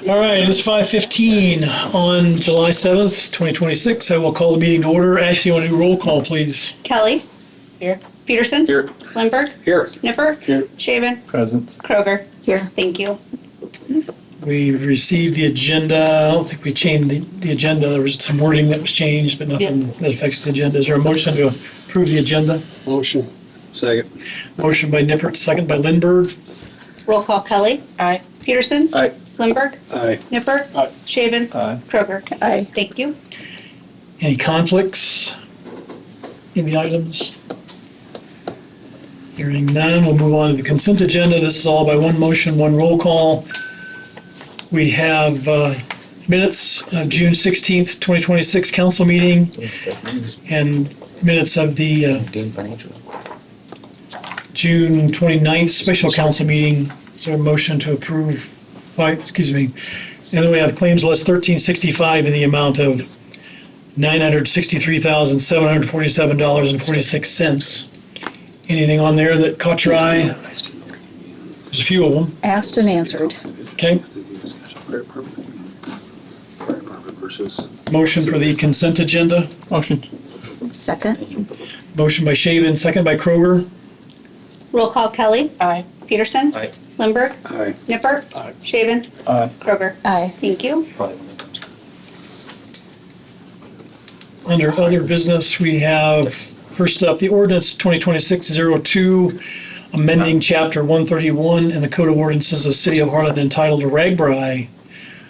All right, it's 5:15 on July 7th, 2026. I will call the meeting to order. Ashley, you want to do roll call, please? Kelly. Here. Peterson. Here. Lindbergh. Here. Nipper. Here. Shaven. Present. Kroger. Here. Thank you. We received the agenda. I don't think we changed the agenda. There was some wording that was changed, but nothing that affects the agenda. Is there a motion to approve the agenda? Motion. Second. Motion by Nippert, second by Lindbergh. Roll call Kelly. Aye. Peterson. Aye. Lindbergh. Aye. Nipper. Aye. Shaven. Aye. Kroger. Aye. Thank you. Any conflicts in the items? Hearing none, we'll move on to the consent agenda. This is all by one motion, one roll call. We have minutes of June 16th, 2026 council meeting and minutes of the June 29th special council meeting. Is there a motion to approve? Excuse me. And then we have claims list 1365 in the amount of $963,747.46. Anything on there that caught your eye? There's a few of them. Asked and answered. Okay. Fire department versus. Motion for the consent agenda. Motion. Second. Motion by Shaven, second by Kroger. Roll call Kelly. Aye. Peterson. Aye. Lindbergh. Aye. Nipper. Aye. Shaven. Aye. Kroger. Aye. Thank you. Under other business, we have, first up, the ordinance 2026-02, amending chapter 131 in the Code of Ordinances of the City of Harlan entitled Ragbri.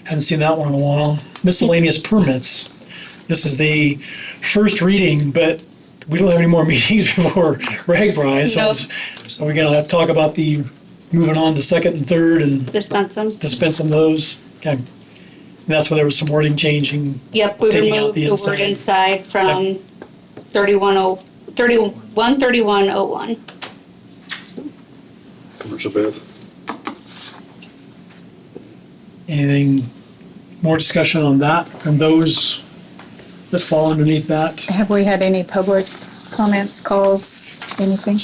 Hadn't seen that one in a while. Miscellaneous permits. This is the first reading, but we don't have any more meetings before Ragbri. Nope. So we're gonna have to talk about the, moving on to second and third and Dispense them. dispense of those. Okay. And that's where there was some wording changing. Yep, we Taking out removed the the word inside. inside from 3101. Commercial bid. Anything more discussion on that and those that fall underneath that? Have we had any public comments, calls, anything?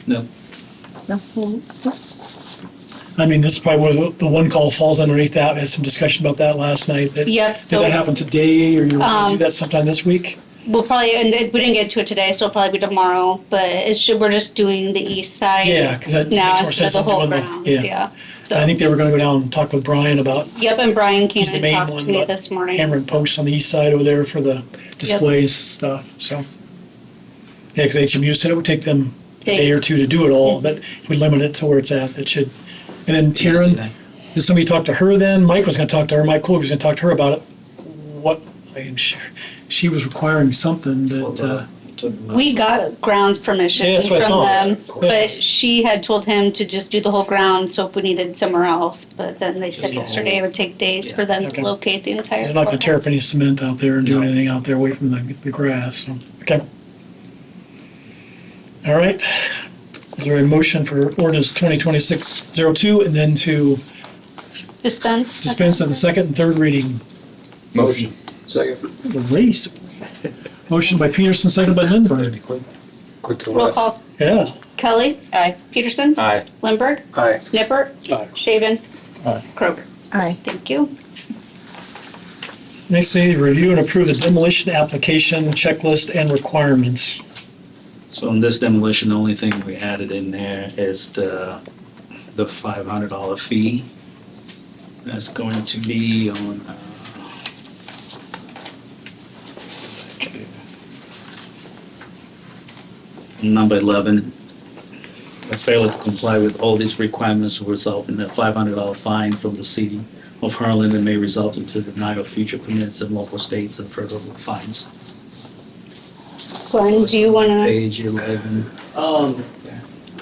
No. No? I mean, this is probably where the one call falls underneath that. We had some discussion about that last night. Yep. Did that happen today or you want to do that sometime this week? We'll probably, and we didn't get to it today, so it'll probably be tomorrow, but we're just doing the east side. Yeah, because that Now makes more instead sense of the than whole doing grounds, the, yeah. So, I think they were going to go down and talk with Brian about yep, and Brian came he's the and main talked one, to me but this morning. hammering posts on the east side over there for the displays stuff, so. Yeah, because HMU said it would take them a day or Days. two to do it all, but we limit it to where it's at. That should. And then Taryn, did somebody talk to her then? Mike was going to talk to her. Mike Cooley was going to talk to her about it. What, I'm sure she was requiring something that, We got grounds permission Yeah, that's from what I thought. them, but she had told him to just do the whole ground, so if we needed somewhere else, but then they said Just the yesterday it would take days for them Okay. to locate the entire. they're not going to tear up any courthouse. cement out there and do anything out there away from the grass. So, okay. All right. Is there a motion for ordinance 2026-02 and then to Dispense? dispense of the second and third reading? Motion. Second. The race. Motion by Peterson, second by Lindbergh. Quick to Roll left. call Yeah. Kelly. Aye. Peterson. Aye. Lindbergh. Aye. Nipper. Aye. Shaven. Aye. Kroger. Aye. Thank you. Next, we need to review and approve the demolition application checklist and requirements. So in this demolition, the only thing we added in there is the $500 fee. That's going to be on, number 11. That failure to comply with all these requirements will result in a $500 fine from the city of Harlan and may result in denial of future permits in local states and further fines. Glenn, do you want to? Page 11.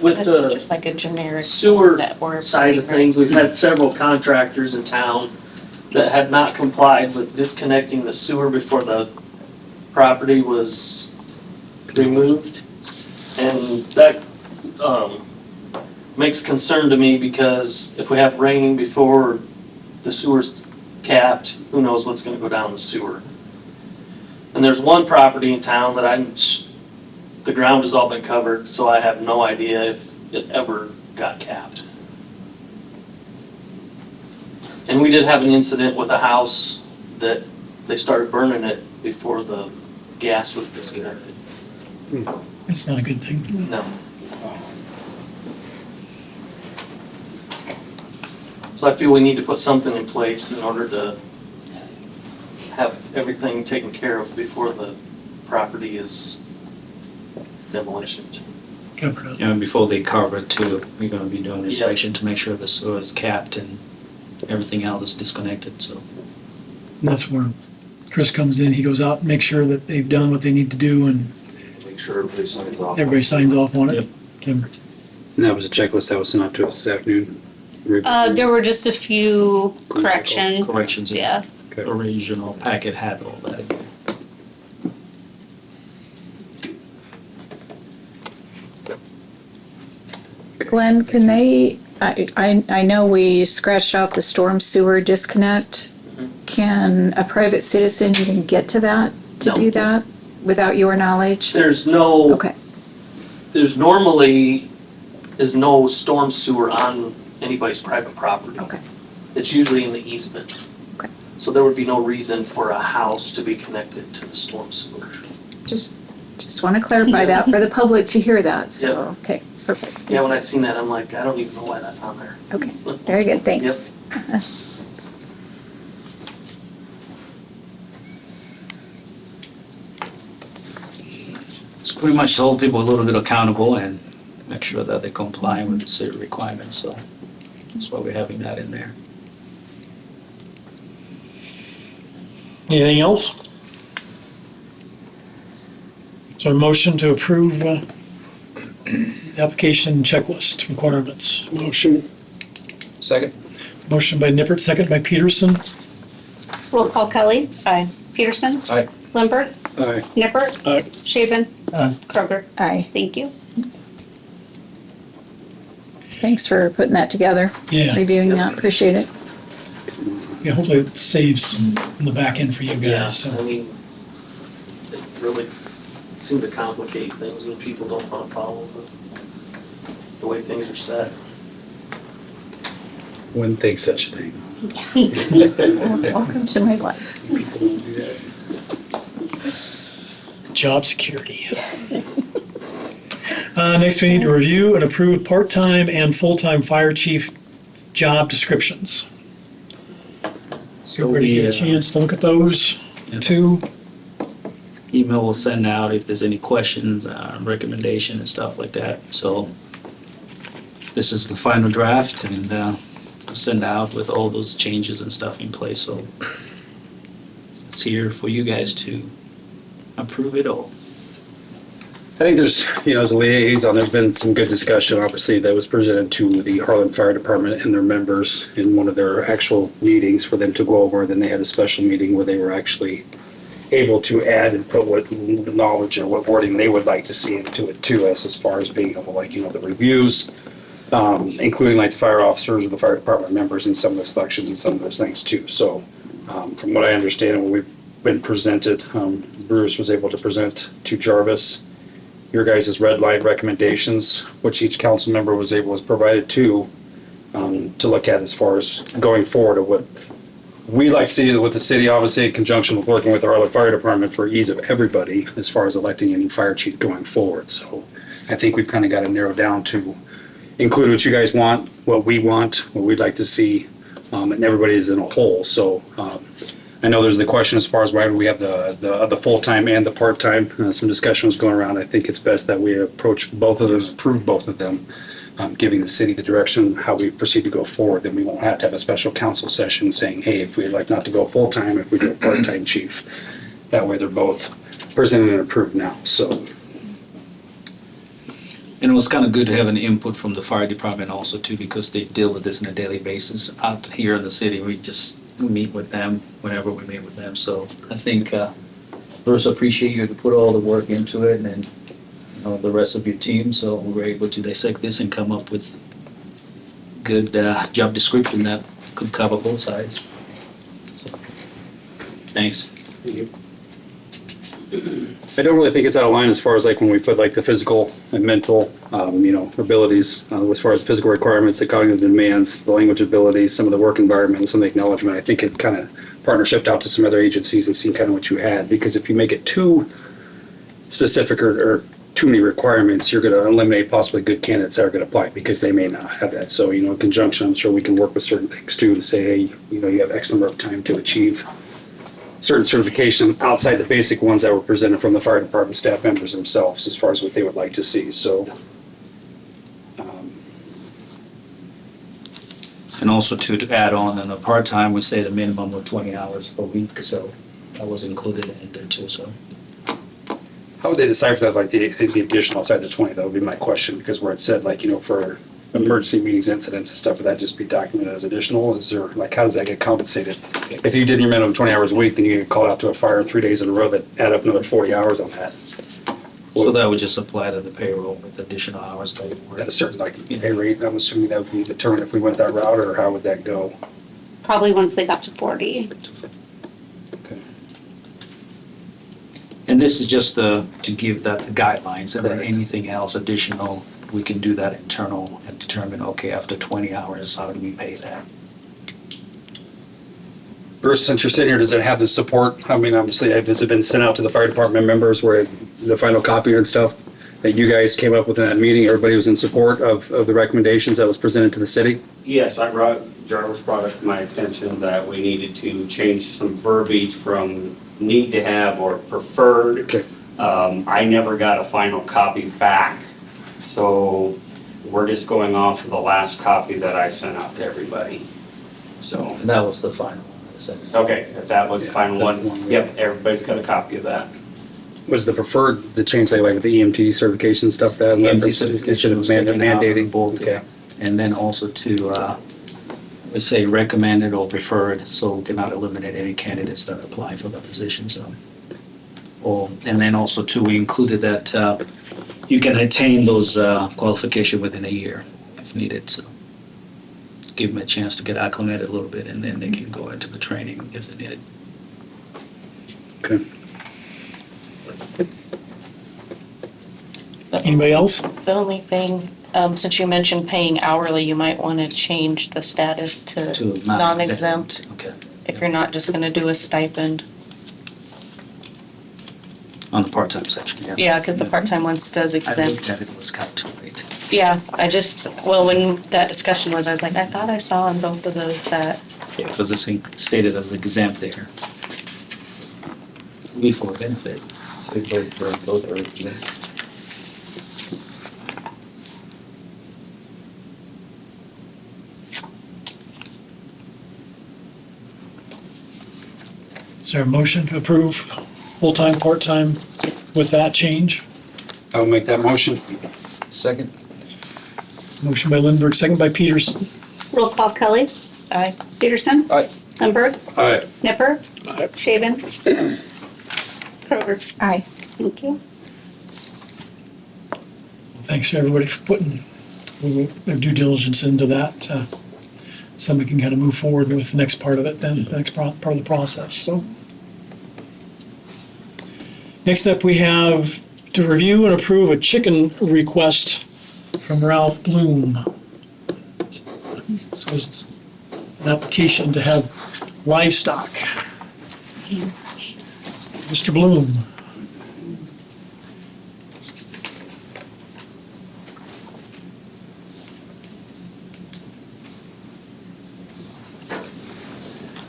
With This is the just like a generic. sewer that we're side of approving, things, we've had several contractors in town that had not complied with disconnecting the sewer before the property was removed. And that, makes concern to me because if we have rain before the sewer's capped, who knows what's gonna go down the sewer. And there's one property in town that the ground has all been covered, so I have no idea if it ever got capped. And we did have an incident with a house that they started burning it before the gas was disconnected. It's not a good thing. No. So I feel we need to put something in place in order to have everything taken care of before the property is demolished. Covered up. And before they carve it too, we're gonna be doing inspection to make sure the sewer is capped and everything else is disconnected, so. And that's where Chris comes in. He goes out and makes sure that they've done what they need to do and Make sure everybody signs off. everybody signs off on it. Yep. And that was a checklist that was sent out to us this afternoon. There were just a few corrections. Corrections, Yeah. Okay. original packet had all that. Glenn, can they, I know we scratched off the storm sewer disconnect. Can a private citizen even get to that, to No. do that, without your knowledge? There's no, Okay, there's normally is no storm sewer on anybody's private property. okay. It's usually in the easement. Okay. So there would be no reason for a house to be connected to the storm sewer. Just want to clarify that for the public to hear that, so, Yeah. okay, perfect. Yeah, when I seen that, I'm like, I don't even know why that's on there. Okay, very good, thanks. It's pretty much hold people a little bit accountable and make sure that they comply with the city requirements, so that's why we're having that in there. Anything else? Is there a motion to approve application checklist requirements? Motion. Second. Motion by Nippert, second by Peterson. Roll call Kelly. Aye. Peterson. Aye. Lambert. Aye. Nippert. Aye. Shaven. Aye. Kroger. Aye, Thank you. thanks for putting that together, Yeah, reviewing that, appreciate it. yeah, hopefully it saves some in the back end for you Yeah, guys, so. I mean, it really seems to complicate things when people don't want to follow the way things are set. Wouldn't think such a thing. Welcome to my life. People don't do that. Job security. Next, we need to review and approve part-time and full-time fire chief job descriptions. So Everybody get a we, chance to look at those yeah. too. Email will send out if there's any questions, recommendation and stuff like that, so this is the final draft and we'll send out with all those changes and stuff in place, so it's here for you guys to approve it all. I think there's, as a liaison, there's been some good discussion, obviously, that was presented to the Harlan Fire Department and their members in one of their actual meetings for them to go over. Then they had a special meeting where they were actually able to add and put what knowledge and what wording they would like to see into it too, as far as being able, the reviews, including like the fire officers or the fire department members and some of the selections and some of those things too. So from what I understand and what we've been presented, Bruce was able to present to Jarvis your guys' red line recommendations, which each council member was provided to look at as far as going forward of what we like to see with the city, obviously in conjunction with working with the Harlan Fire Department for ease of everybody as far as electing a new fire chief going forward. So I think we've kind of got to narrow down to include what you guys want, what we want, what we'd like to see, and everybody is in a whole. So I know there's the question as far as why do we have the full-time and the part-time. Some discussion was going around. I think it's best that we approach both of those, approve both of them, giving the city the direction how we proceed to go forward. Then we won't have to have a special council session saying, hey, if we'd like not to go full-time, if we do a part-time chief. That way they're both presented and approved now, so. And it was kind of good to have an input from the fire department also too, because they deal with this on a daily basis. Out here in the city, we just meet with them whenever we meet with them. So I think, Bruce, appreciate you to put all the work into it and then, the rest of your team. So we were able to dissect this and come up with good job description that could cover both sides. So, thanks. Thank you. I don't really think it's out of line as far as like when we put like the physical and mental, abilities, as far as physical requirements, the cognitive demands, the language abilities, some of the work environment, and some of the acknowledgement. I think it kind of partnershiped out to some other agencies and seen kind of what you had. Because if you make it too specific or too many requirements, you're going to eliminate possibly good candidates that are going to apply because they may not have that. So, in conjunction, I'm sure we can work with certain things too to say, hey, you have X number of time to achieve certain certification outside the basic ones that were presented from the fire department staff members themselves as far as what they would like to see. So, And also to add on, in a part-time, we say the minimum of 20 hours per week, so that was included in there too, so. how would they decipher that, like the additional outside the 20? That would be my question, because where it said like, for emergency meetings, incidents and stuff, would that just be documented as additional? Is there, like, how does that get compensated? If you did your minimum 20 hours a week, then you get called out to a fire 3 days in a row that add up another 40 hours on that. So that would just apply to the payroll with additional hours that you work. At a certain, like, pay rate, I'm assuming that would be determined if we went that route, or how would that go? Probably once they got to 40. Okay. And this is just to give that guidelines, and then anything else additional, we can do that internal and determine, okay, after 20 hours, how do we pay that? Bruce, since you're sitting here, does it have the support? I mean, obviously, has it been sent out to the fire department members where the final copy and stuff that you guys came up with in that meeting, everybody was in support of the recommendations that was presented to the city? Yes, Jarvis brought it to my attention that we needed to change some verbiage from need to have or preferred. Okay. I never got a final copy back, so we're just going off of the last copy that I sent out to everybody. So, And that was the final one, I said. okay, if that was the final that's the one, one. yep, everybody's got a copy of that. Was the preferred, the change like with the EMT certification stuff that? EMT instead certification of was taken out mandating? on both, Okay. yeah. And then also to, we say recommended or preferred, so we cannot eliminate any candidates that apply for the position, so. And then also too, we included that you can attain those qualifications within a year if needed, so. Give them a chance to get acclimated a little bit, and then they can go into the training if they need it. Okay. Anybody else? The only thing, since you mentioned paying hourly, you might want to change the status to To non-exempt, Okay. if you're not just going to do a stipend. On the part-time section, yeah. Yeah, because the part-time ones does I looked exempt. at it, it was kind of too late. Yeah, when that discussion was, I was like, I thought I saw on both of those that, Yeah, because it's stated as exempt there. Be for benefit. Both are exempt. Is there a motion to approve full-time, part-time with that change? I will make that motion. Second? Motion by Lindberg, second by Peterson. Roll call Kelly. I, Peterson. Aye. Lindberg. Aye. Nipper. Aye. Shaven. Kroger. Aye. Thank you. Thanks to everybody for putting their due diligence into that. So we can kind of move forward with the next part of it, then, the next part of the process, so. Next up, we have to review and approve a chicken request from Ralph Bloom. So it's an application to have livestock. Mr. Bloom.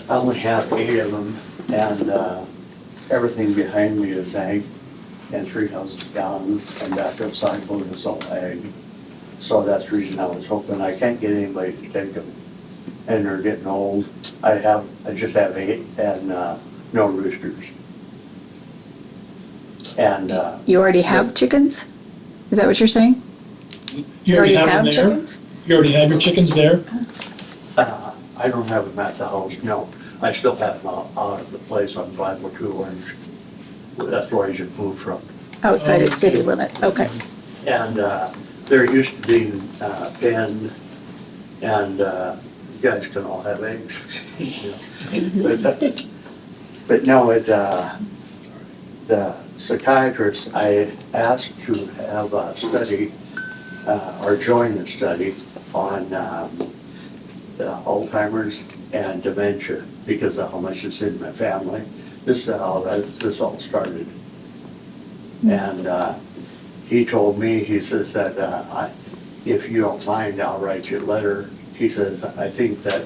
I only have 8 of them, and everything behind me is ag, and 3 houses down, and back upside both is all ag. So that's the reason I was hoping. I can't get anybody to take them, and they're getting old. I just have 8, and no roosters. And You already have chickens? Is that what you're saying? You already have them there? chickens? You already have your chickens there? I don't have them at the house, no. I still have them out at the place on 502 Orange. That's where I just moved from. Outside of city limits, okay. And there used to be pen, and you guys can all have eggs. But no, the psychiatrist, I asked to have a study, or join the study on Alzheimer's and dementia because of how much it's in my family. This is how this all started. And he told me, he says that if you don't mind, I'll write you a letter. He says, I think that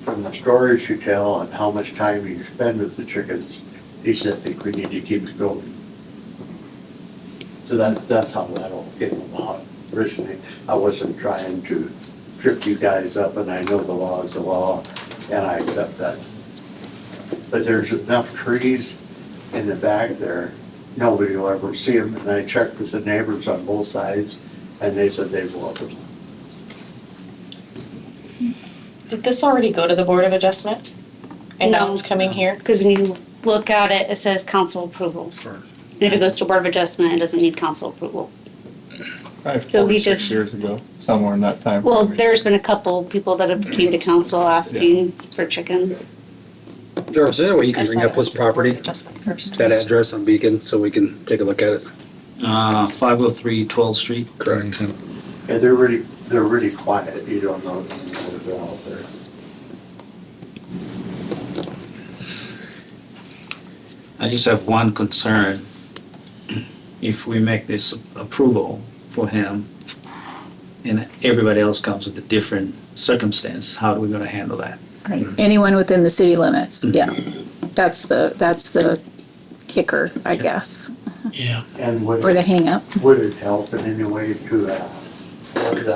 from the stories you tell and how much time you spend with the chickens, he said, I think we need to keep it going. So that's how that all came about originally. I wasn't trying to trip you guys up, and I know the law is the law, and I accept that. But there's enough trees in the back there, nobody will ever see them, and I checked with the neighbors on both sides, and they said they've loved them. Did this already go to the Board of Adjustment? And now No. it's coming here? Because when you look at it, it says council approval. And if it goes to Board of Adjustment, it doesn't need council approval. Probably So 4 we to 6 just- years ago, somewhere in that time. Well, frame. there's been a couple people that have came to council asking for chickens. Jarvis, is there a way you I can just bring thought up it was his the Board of property, Adjustment first. that address on Beacon, so we can take a look at it? 503 12th Street. Correct. Yeah, they're really quiet, you don't know if they're out there. I just have one concern. If we make this approval for him and everybody else comes with a different circumstance, how are we gonna handle that? Anyone within the city limits, yeah. That's the kicker, I guess, Yeah. And or the hangup. would it help in any way to, and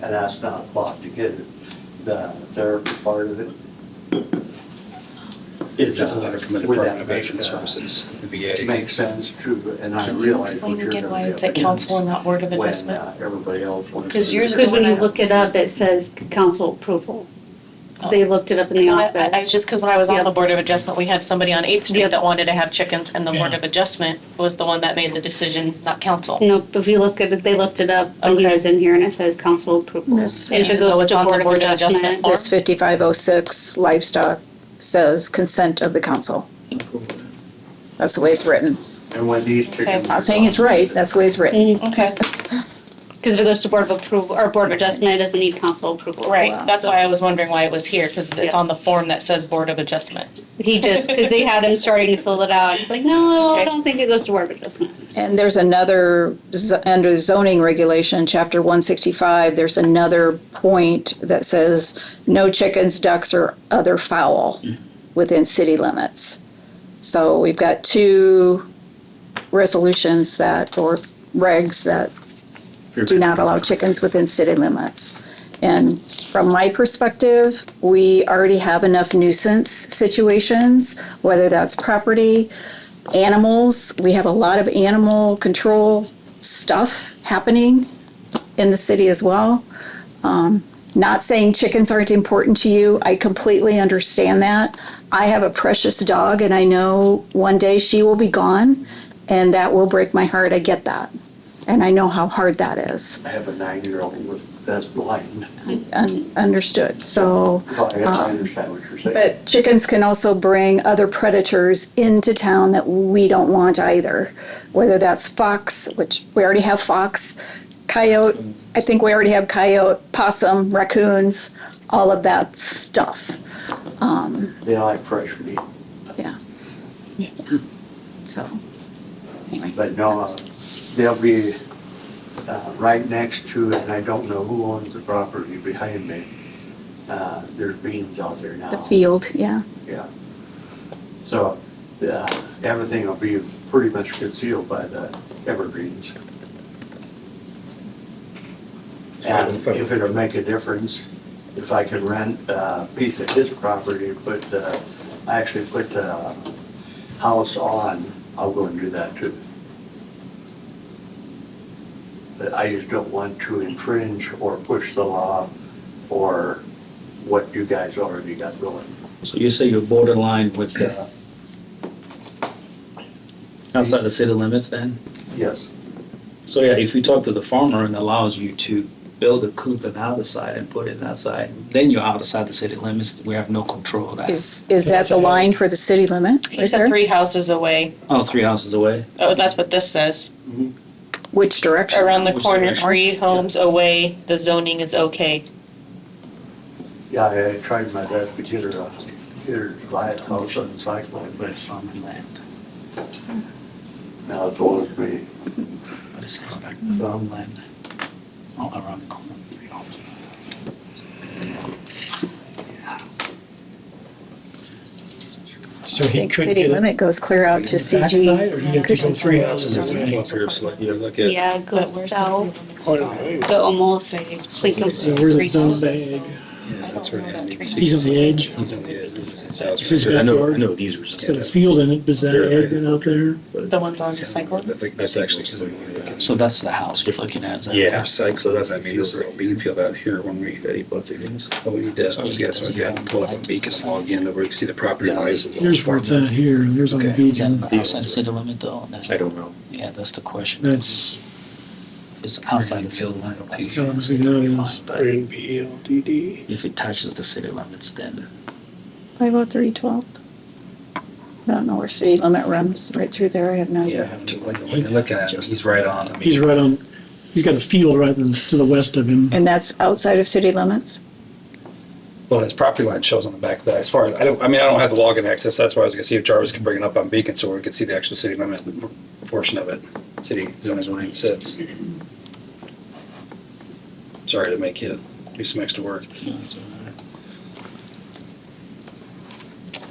that's not a plot to get it, the therapy part of it? That's a letter from the would that Department of make, Veteran Services, the VA. Make sense too, and I Can you realize explain what you're again gonna why be it's up at council and against not Board of when Adjustment? everybody else wants. 'Cause to- years ago Because when you when I- look it up, it says council approval. They looked it up in the I office. just, because when I was on Yep. the Board of Adjustment, we had somebody on 8th Street Yep. that wanted to have chickens, and the Board Yeah. of Adjustment was the one that made the decision, not council. No, if you look at it, they looked it up when he Okay. was in here and it says council approval. This- And if it Even though goes it's to on the Board of Board of Adjustment Adjustment, form? This 5506 livestock says consent of the council. That's the way it's written. And when these chickens. Not saying it's right, that's the way it's written. Okay, because if it goes to Board of Approval, or Board of Adjustment, it doesn't need council approval. right, that's why I was wondering why it was here, because it's Yeah. on the form that says Board of Adjustment. He just, because they had him starting to fill it out, he's like, no, I Okay. don't think it goes to Board of Adjustment. And there's another, under zoning regulation, chapter 165, there's another point that says no chickens, ducks, or other fowl within city limits. So we've got two resolutions that, or regs that do not allow chickens within city limits. And from my perspective, we already have enough nuisance situations, whether that's property, animals. We have a lot of animal control stuff happening in the city as well. Not saying chickens aren't important to you. I completely understand that. I have a precious dog and I know one day she will be gone and that will break my heart. I get that. And I know how hard that is. I have a 9-year-old that's blind. Understood. So, I understand what you're saying. but chickens can also bring other predators into town that we don't want either. Whether that's fox, which we already have fox, coyote, I think we already have coyote, possum, raccoons, all of that stuff. They like fresh meat, Yeah. So, anyway. but no, they'll be right next to, and I don't know who owns the property behind me. There's beans out there now. The field, yeah. Yeah. So, everything will be pretty much concealed by the evergreens. And if it'll make a difference, if I can rent a piece of his property, actually put the house on, I'll go and do that too. But I just don't want to infringe or push the law or what you guys already got going. So you say you're borderline with, outside the city limits then? Yes, So yeah, if you talk to the farmer and allows you to build a coop on the other side and put it in that side, then you're outside the city limits. We have no control of that. Is that the line for the city limit? You right said there? 3 houses away. Oh, 3 houses away. Oh, that's what this says. Which direction? Around the Which corner, direction? 3 homes away, the zoning is okay. Yeah, I tried my best to get her to buy a house on the cyclone, but Farmland. now it's always me. But it says back farmland. All around the corner. 3 homes. So I he think could city get it limit goes clear out to backside, CG. or he have to go 3 houses It's away? up here, so like, you look at, Yeah, go But where's the south, city limits? to almost like So where's the zone bag? yeah, that's right. I mean, He's on the edge. He's on the edge. This is his house. It's his right there. backyard. these are. It's got a field in it, but is that ag out there? The ones on the cycle? I think that's actually, So that's the house you're looking at. Is that yeah, correct? psych, so that's, I mean, this is a bean field out here when we, oh, we did, so we had to pull up a beacon log in where you can see the property lines. Here's where it's at here, and there's on the Okay. beach. Is that outside the city limit though? I don't know. Yeah, that's the question. That's, It's outside the city limit. I don't see how it is. But if it touches the city limits, then 50312. I don't know where city limit runs, right through there, I have no Yeah, I idea. have to, like, look at it, he's right on. I mean, He's right on, he's got a field right to the west of him. And that's outside of city limits? Well, his property line shows on the back of that. As far as, I don't have the login access. That's why I was gonna see if Jarvis can bring it up on Beacon so we could see the actual city limit portion of it. City zoning line sits. Sorry to make you do some extra work.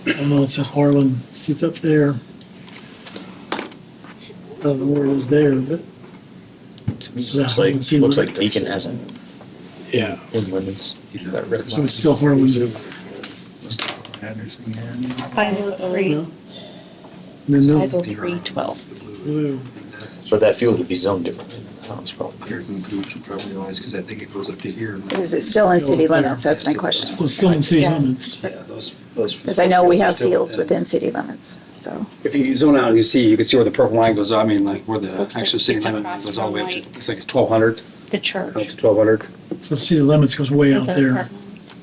I don't know, it says Harlan, see it's up there. I don't know where it is there, but. So that Harlan city limit. Beacon hasn't. Yeah. In limits. So it's still Harlan. 503. No? No, no. 50312. Blue. But that field would be zoned differently than the house probably. Your conclusion probably always, because I think it goes up to here. Is it still in city limits? That's my question. So it's still in city Yeah. limits. Yeah, those. Because I know we have fields within city limits, so. If you zone out, you can see where the purple line goes, I mean, like where the Looks like actual city it's limit across goes all the way from, up to, like- it's like 1,200, The up church. to 1,200. So city limits goes way out The there. apartments.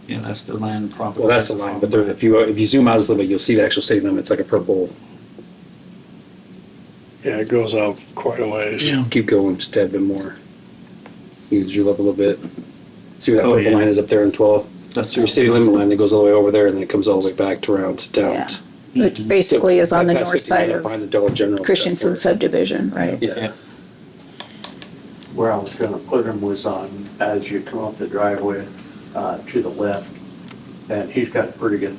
Yeah, that's the land property. Well, that's the line, but there, if you zoom out just a little bit, you'll see the actual city limit, it's like a purple, Yeah, it goes out quite a ways. Yeah. keep going just a tad bit more. You zoom up a little bit. See where that Oh, purple yeah. line is up there in 12? That's Your city limit line that goes all the way over there and then it comes all the way back to around down. Yeah. Which basically is on the That's north what side you of behind the Dollar General stuff Christensen where- subdivision, right? Yeah, Where I was gonna put him was on, as you come up the driveway, to the left. And he's got pretty good,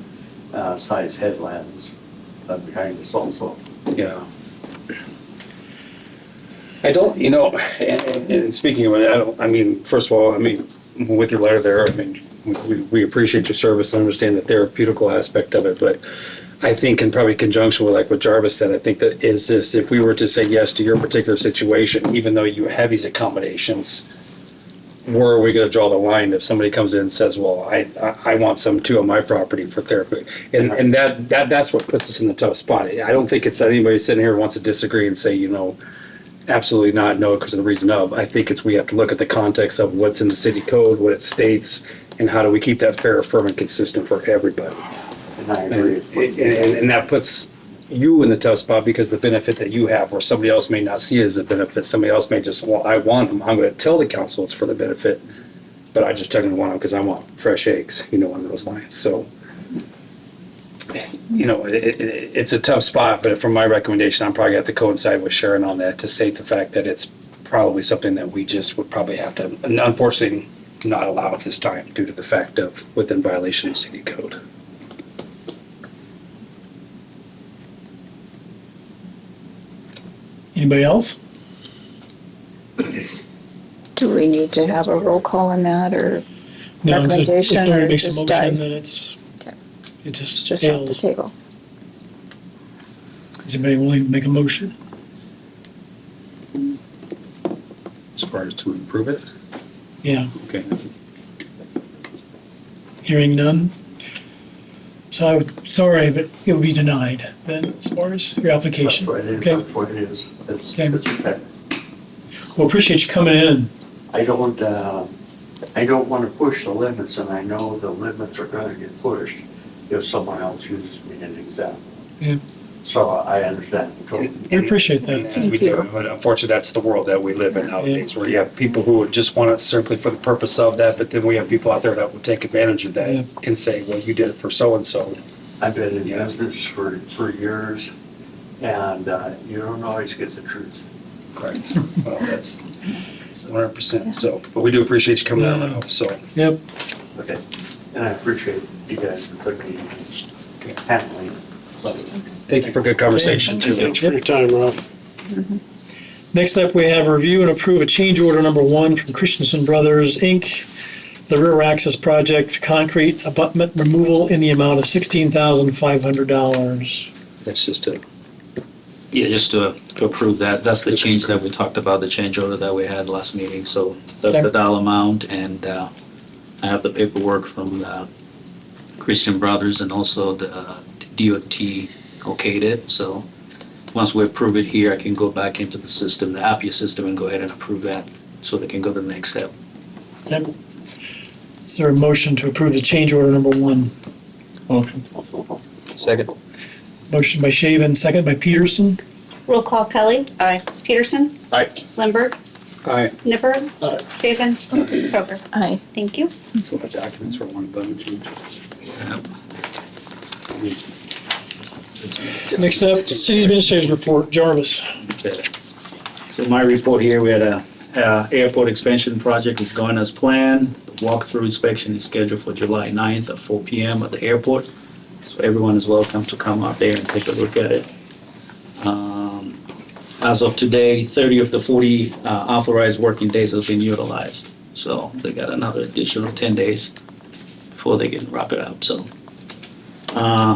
size headlands, behind us also. yeah. I don't, and speaking of it, I mean, first of all, I mean, with your letter there, I mean, we appreciate your service and understand the therapeutical aspect of it, but I think in probably conjunction with like what Jarvis said, I think that is this, if we were to say yes to your particular situation, even though you have these accommodations, where are we gonna draw the line if somebody comes in and says, well, I want some too on my property for therapy? And that's what puts us in the tough spot. I don't think it's that anybody sitting here wants to disagree and say, absolutely not, no, because of the reason of. I think we have to look at the context of what's in the city code, what it states, and how do we keep that fair, firm, and consistent for everybody. And I agree. And that puts you in the tough spot because the benefit that you have, where somebody else may not see it as a benefit, somebody else may just, well, I want them, I'm gonna tell the council it's for the benefit, but I just technically want them because I want fresh eggs, on those lines, so. It's a tough spot, but from my recommendation, I'm probably have to coincide with Sharon on that to state the fact that it's probably something that we just would probably have to, unfortunately, not allow at this time due to the fact of within violation of city code. Anybody else? Do we need to have a roll call on that, or No, 'cause recommendation, if Larry or makes a just motion, dies? then Okay. it It's just just off the fails. table. Is anybody willing to make a motion? As far as to improve it? Yeah, Okay. hearing none. So sorry, but it would be denied then as far as your application. That's what it is, Okay, that's what it is. It's Okay. okay. well, appreciate you coming in. I don't want to push the limits, and I know the limits are gonna get pushed if someone else uses me as an example. Yeah. So I understand totally. I appreciate that. Thank We do, you. but unfortunately, that's the world that we live in nowadays, where you have people who would just want it simply for the purpose of that, but then we have people out there that will take advantage of Yeah. that and say, well, you did it for so-and-so. I've been in business for years, and you don't always get the truth. Right. Well, that's 100%, so, but we do appreciate you coming Yeah. out, so. Yep. Okay, and I appreciate you guys for cooking and handling it. So, Thank you for good conversation, too. Thanks for your time, Rob. Next up, we have review and approve a change order number 1 from Christensen Brothers, Inc., the rear access project, concrete abutment removal in the amount of $16,500. That's just a, Yeah, just to approve that, that's the change that we talked about, the change order that we had last meeting, so that's the dollar amount, and I have the paperwork from Christian Brothers, and also the DOT okayed it, so once we approve it here, I can go back into the system, the Appia system, and go ahead and approve that, so they can go to the next step. Yep. Is there a motion to approve the change order number 1? Motion. Second. Motion by Shaven, second by Peterson. Roll call Kelly. Aye. Peterson. Aye. Lindberg. aye. Nipper. Shaven. Kroger. Aye. Thank you. So the documents for one of them. Next up, City Administrator's Report, Jarvis. Okay. So my report here, we had a airport expansion project is going as planned. The walkthrough inspection is scheduled for July 9th at 4 p.m. at the airport. So everyone is welcome to come out there and take a look at it. As of today, 30 of the 40 authorized working days have been utilized. So they got another additional 10 days before they can wrap it up, so.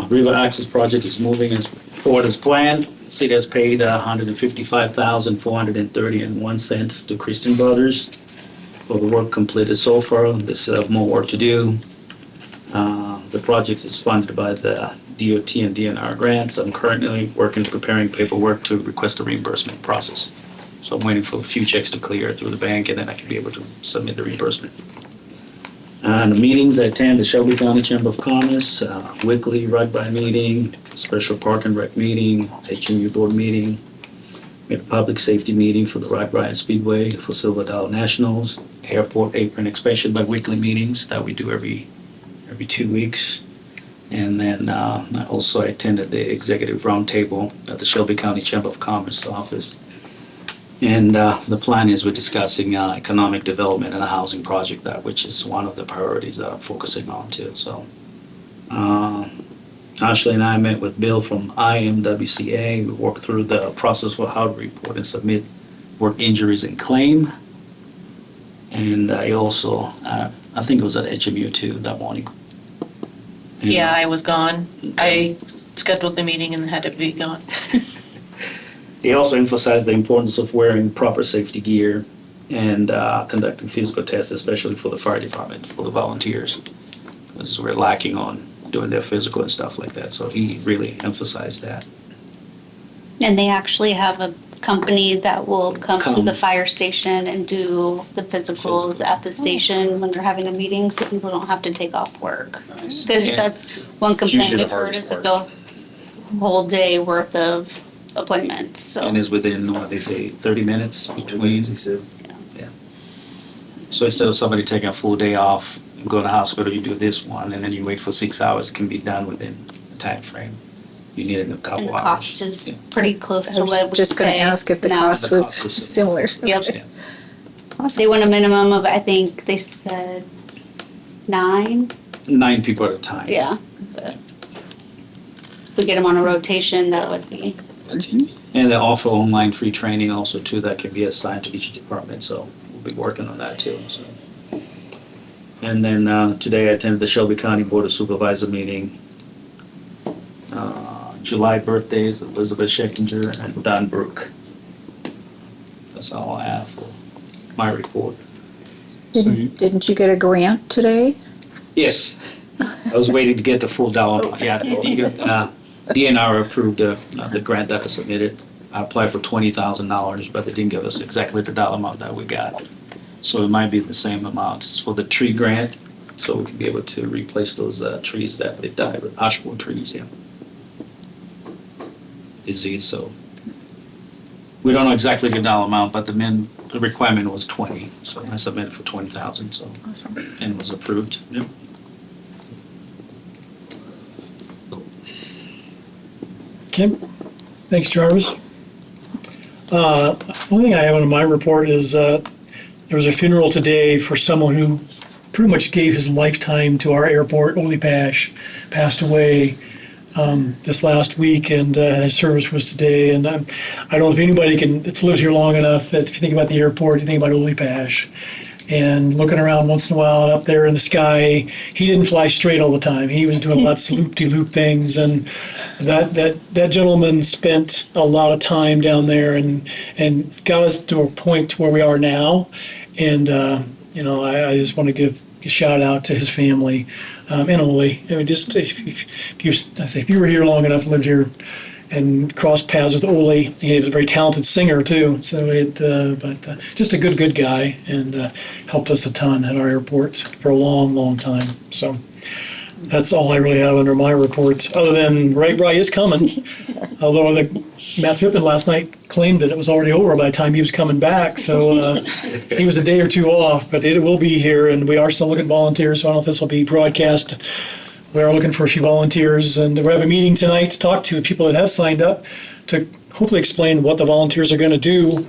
River Access Project is moving as forward as planned. City has paid $155,430.01 to Christian Brothers for the work completed so far. They still have more work to do. The project is funded by the DOT and DNR grants. I'm currently preparing paperwork to request a reimbursement process. So I'm waiting for a few checks to clear through the bank, and then I can be able to submit the reimbursement. The meetings I attend, the Shelby County Chamber of Commerce, weekly ride-by meeting, special park and rec meeting, HMU board meeting, we had a public safety meeting for the Ride Speedway, for Silver Dollar Nationals, airport apron expansion bi-weekly meetings that we do every 2 weeks. And then I also attended the executive roundtable at the Shelby County Chamber of Commerce office. And the plan is we're discussing economic development and a housing project, which is one of the priorities that I'm focusing on too. So Ashley and I met with Bill from IMWCA. We worked through the process for how to report and submit work injuries and claim. And I also, I think it was at HMU too that morning. And, Yeah, I was gone. I scheduled the meeting and had to be gone. They also emphasized the importance of wearing proper safety gear and conducting physical tests, especially for the fire department, for the volunteers, because we're lacking on doing their physical and stuff like that. So he really emphasized that. And they actually have a company that will come to Come. the fire station and do the physicals at the station when they're having a meeting, so people don't have to take off work. Nice. Because Yeah. that's one complaint usually the we've heard hardest is it's a whole day worth of appointments, so. And it's within, what they say, 30 minutes between. Yeah. So instead of somebody taking a full day off, go to the hospital, you do this one, and then you wait for 6 hours, it can be done within the time frame. You need it in a couple And the hours. cost is Yeah. pretty close I to what we was just going to pay ask if the now. cost The was cost is similar. Yep. Yeah. They want a minimum of, I think they said 9, 9 people at a time. yeah. But if we get them on a rotation, that would be, And they offer online free training also too, that can be assigned to each department, so we'll be working on that too, so. And then, today I attended the Shelby County Board of Supervisor meeting. July birthdays, Elizabeth Scheckinger and Don Brook. That's all I have for my report. Didn't you get a grant today? Yes, I was waiting to get the full dollar amount. Yeah, DNR approved the grant that I submitted. I applied for $20,000, but they didn't give us exactly the dollar amount that we got. So it might be the same amount. It's for the tree grant, so we can be able to replace those trees that they died with, ashwood trees, yeah. Disease, so. We don't know exactly the dollar amount, but the requirement was 20, so I submitted for 20,000, so, Awesome. and was approved, yep. Okay, thanks, Jarvis. One thing I have on my report is there was a funeral today for someone who pretty much gave his lifetime to our airport. Ole Pash passed away this last week, and his service was today. And I don't know if anybody it's lived here long enough that if you think about the airport, you think about Ole Pash. And looking around once in a while up there in the sky, he didn't fly straight all the time. He was doing lots of loop-de-loop things, and that gentleman spent a lot of time down there and got us to a point where we are now. And I just want to give a shout out to his family and Ole. I mean, just if you were here long enough, lived here, and crossed paths with Ole. He was a very talented singer too. So just a good guy, and helped us a ton at our airports for a long time. So that's all I really have under my reports. Other than Ray is coming, although Matt Pippin last night claimed that it was already over by the time he was coming back. So he was a day or two off, but it will be here, and we are still looking at volunteers. So I don't know if this will be broadcast. We are looking for a few volunteers, and we have a meeting tonight to talk to the people that have signed up to hopefully explain what the volunteers are going to do.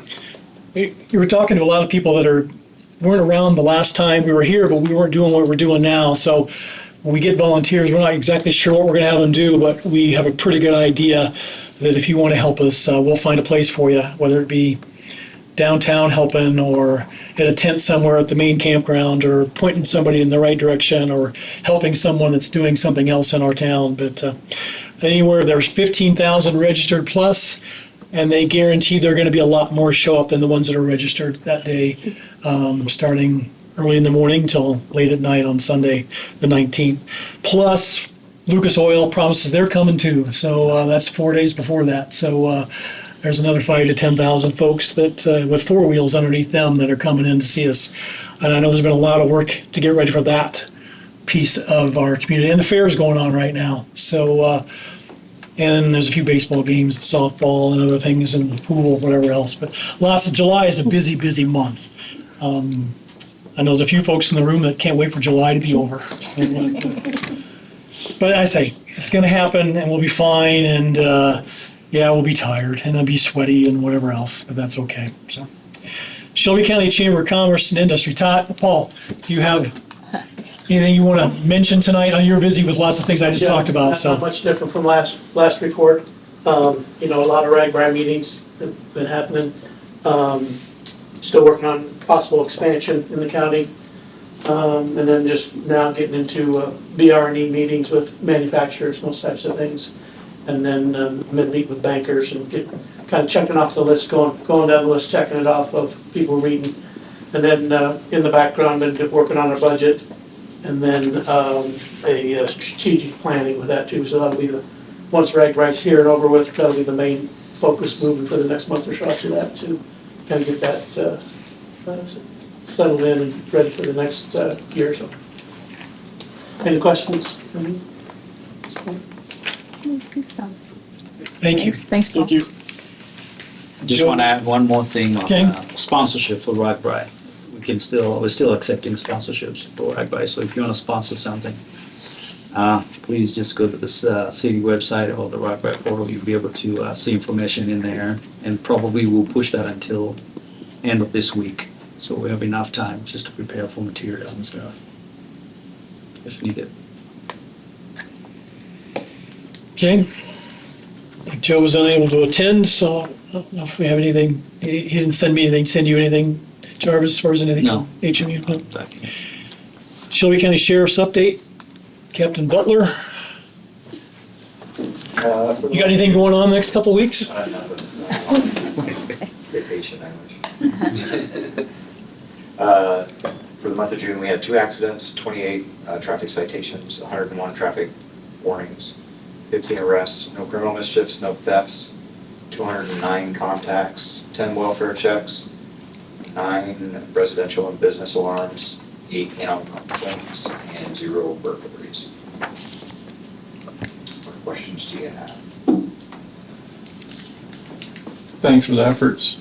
You were talking to a lot of people that weren't around the last time we were here, but we weren't doing what we're doing now. So when we get volunteers, we're not exactly sure what we're going to have them do, but we have a pretty good idea that if you want to help us, we'll find a place for you, whether it be downtown helping, or at a tent somewhere at the main campground, or pointing somebody in the right direction, or helping someone that's doing something else in our town. But anywhere there's 15,000 registered plus, and they guarantee there are going to be a lot more show up than the ones that are registered that day, starting early in the morning till late at night on Sunday, the 19th. Plus, Lucas Oil promises they're coming too, so that's 4 days before that. So there's another 5,000 to 10,000 folks that with four wheels underneath them that are coming in to see us. And I know there's been a lot of work to get ready for that piece of our community. And the fair is going on right now. So, and there's a few baseball games, softball and other things, and pool, whatever else. But July is a busy month. I know there's a few folks in the room that can't wait for July to be over. So, but I say, it's going to happen, and we'll be fine, and yeah, we'll be tired, and I'll be sweaty and whatever else, but that's okay. So, Shelby County Chamber of Commerce and Industry. Paul, do you have anything you want to mention tonight? Oh, you're busy with lots of things I just talked about. So Not much different from last report. A lot of RAGBRAI meetings have been happening. Still working on possible expansion in the county. And then just now getting into BR&E meetings with manufacturers, those types of things. And then meet with bankers and kind of checking off the list, going down the list, checking it off of people reading. And then in the background, been working on our budget, and then a strategic planning with that too. So that'll be once RAGBRAI's here and over with, that'll be the main focus moving for the next month or so after that to kind of get that settled in and ready for the next year or so. Any questions for me? I think so. thank you. Thanks, Paul. Thank you. Just want to add one more thing on Okay. sponsorship for RAGBRAI. We're still accepting sponsorships for RAGBRAI, so if you want to sponsor something, please just go to the city website or the RAGBRAI portal. You'll be able to see information in there, and probably we'll push that until end of this week. So we have enough time just to prepare for materials and stuff if needed. Okay. Joe was unable to attend, so I don't know if we have anything. He didn't send me anything. Send you anything, Jarvis, as far as anything? No. HMU? No. Thank you. Shelby County Sheriff's update. Captain Butler. You got anything going on the next couple of weeks? Vacation, I wish. For the month of June, we had 2 accidents, 28 traffic citations, 101 traffic warnings, 15 arrests, no criminal mischiefs, no thefts, 209 contacts, 10 welfare checks, 9 residential and business alarms, 8 animal complaints, and 0 burglaries. What questions do you have? Thanks for the efforts,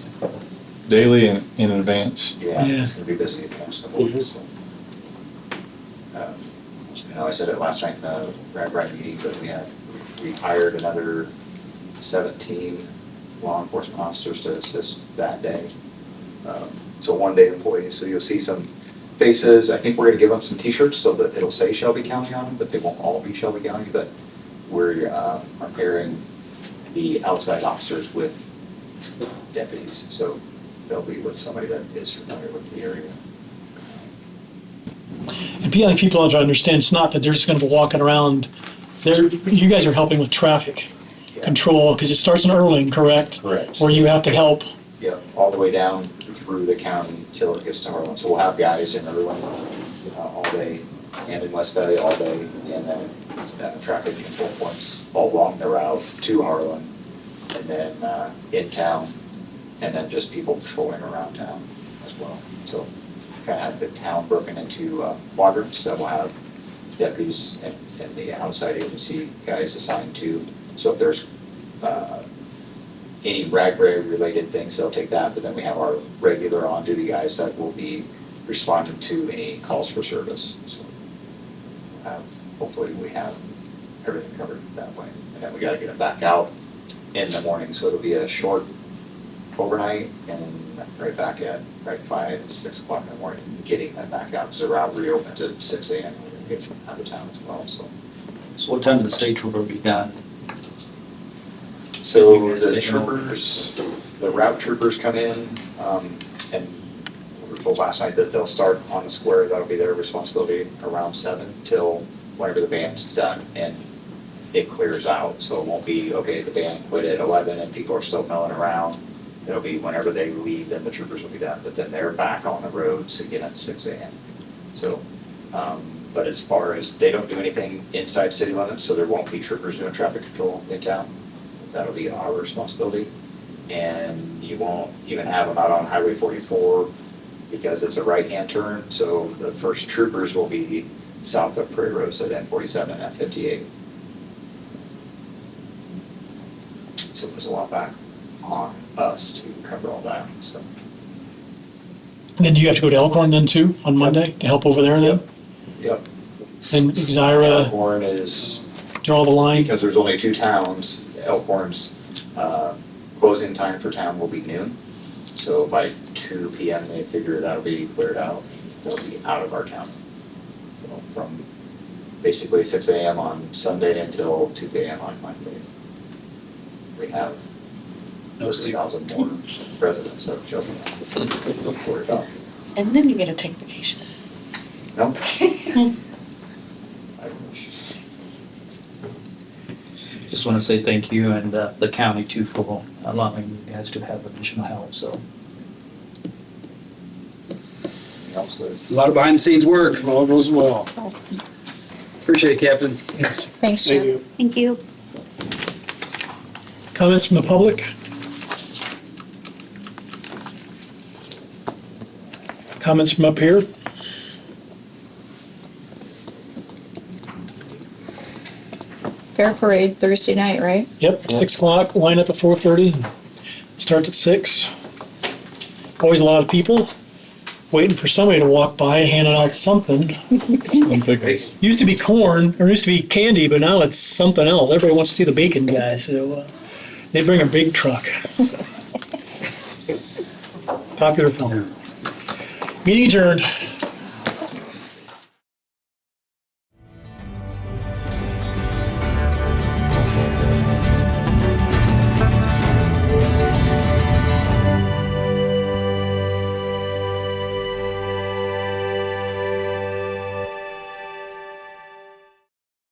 daily and in advance. Yeah, Yeah. it's gonna be busy the next couple of weeks, so. You know, I said it last night in the RAG meeting, but we hired another 17 law enforcement officers to assist that day. It's a one-day employee, so you'll see some faces. I think we're gonna give them some t-shirts so that it'll say Shelby County on them, but they won't all be Shelby County, but we're pairing the outside officers with deputies, so they'll be with somebody that is familiar with the area. And people have to understand, it's not that they're just gonna be walking around. You guys are helping with traffic control, because it starts in Erling, correct? Correct. Where you have to help. Yep, all the way down through the county till it gets to Harlan. So we'll have guys in Erling all day, and in Westphalia all day, and then traffic control points all along the route to Harlan, and then in town, and then just people patrolling around town as well. So kind of have the town broken into quadrants that will have deputies and the outside agency guys assigned to. So if there's any RAGBRAI related things, they'll take that, but then we have our regular on-duty guys that will be responding to any calls for service. So hopefully we have everything covered that way. And then we gotta get them back out in the morning, so it'll be a short overnight and right back at 5, 6 o'clock in the morning, getting them back out, because the route reopens at 6 a.m. We're gonna get them out of town as well, so. So what time does the state trooper be done? So You guys the taking over? troopers, the route troopers come in, and we were told last night that they'll start on the square, that'll be their responsibility around 7 till whenever the band's done and it clears out. So it won't be, okay, the band quit at 11 and people are still milling around. It'll be whenever they leave, then the troopers will be done, but then they're back on the roads again at 6 a.m. So, but as far as, they don't do anything inside city limits, so there won't be troopers doing traffic control in town. That'll be our responsibility. And you won't even have them out on Highway 44 because it's a right-hand turn, so the first troopers will be south of Prairie Rose at N47 and F58. So there's a lot back on us to cover all that, so. And then do you have to go to Elkhorn then too, on Monday, to help over there then? Yep. And Exira, Elkhorn is, draw the line? because there's only 2 towns, Elkhorn's closing time for town will be noon. So by 2 p.m. they figure that'll be cleared out, they'll be out of our town. So from basically 6 a.m. on Sunday until 2 p.m. on Monday. We have No sleep. 3,000 more residents that have chosen that. And then you get to take vacation. No? I wish. Just want to say thank you and the county too for allowing you guys to have additional help, so. It's a lot of behind the scenes work. All goes well. Appreciate it, Captain. Yes. Thanks, Jeff. Thank you. Thank you. Comments from the public? Comments from up here? Fair Parade Thursday night, right? Yep, 6 o'clock, line up at 4:30, starts at 6. Always a lot of people waiting for somebody to walk by handing out something. I'm thinking, Used to be corn, or used to be candy, but now it's something else. Everybody wants to see the bacon guy, so they bring a big truck. So. Popular film. Meeting adjourned.